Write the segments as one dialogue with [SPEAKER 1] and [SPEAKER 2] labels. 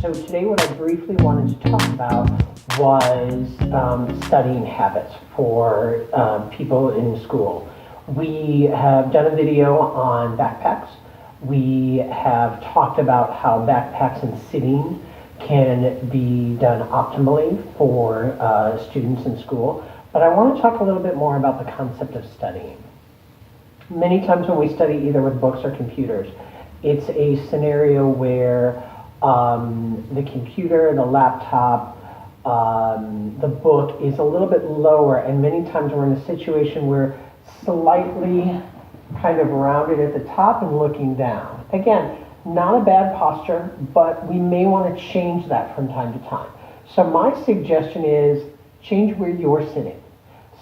[SPEAKER 1] So today what I briefly wanted to talk about was studying habits for people in school. We have done a video on backpacks. We have talked about how backpacks and sitting can be done optimally for students in school. But I want to talk a little bit more about the concept of studying. Many times when we study either with books or computers, it's a scenario where the computer, the laptop, the book is a little bit lower, and many times we're in a situation where slightly kind of rounded at the top and looking down. Again, not a bad posture, but we may want to change that from time to time. So my suggestion is change where you're sitting.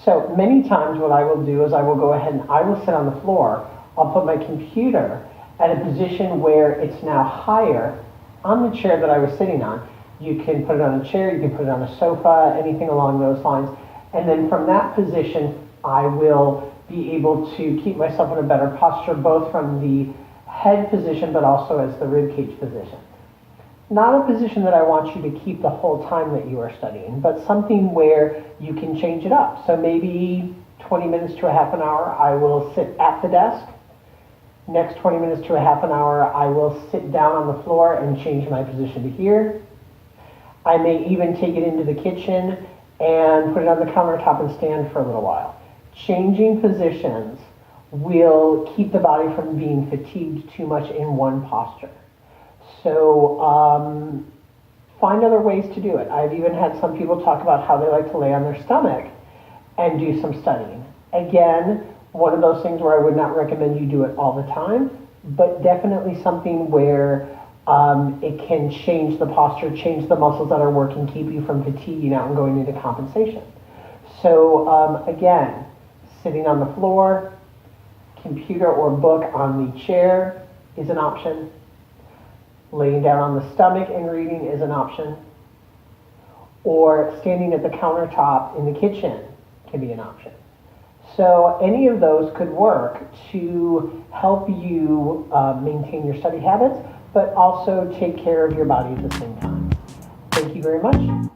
[SPEAKER 1] So many times what I will do is I will go ahead and I will sit on the floor. I'll put my computer at a position where it's now higher on the chair that I was sitting on. You can put it on a chair, you can put it on a sofa, anything along those lines. And then from that position, I will be able to keep myself in a better posture, both from the head position, but also as the rib cage position. Not a position that I want you to keep the whole time that you are studying, but something where you can change it up. So maybe 20 minutes to a half an hour, I will sit at the desk. Next 20 minutes to a half an hour, I will sit down on the floor and change my position to here. I may even take it into the kitchen and put it on the countertop and stand for a little while. Changing positions will keep the body from being fatigued too much in one posture. So find other ways to do it. I've even had some people talk about how they like to lay on their stomach and do some studying. Again, one of those things where I would not recommend you do it all the time, but definitely something where it can change the posture, change the muscles that are working, keep you from fatiguing out and going into compensation. So again, sitting on the floor, computer or book on the chair is an option. Laying down on the stomach and reading is an option. Or standing at the countertop in the kitchen can be an option. So any of those could work to help you maintain your study habits, but also take care of your body at the same time. Thank you very much.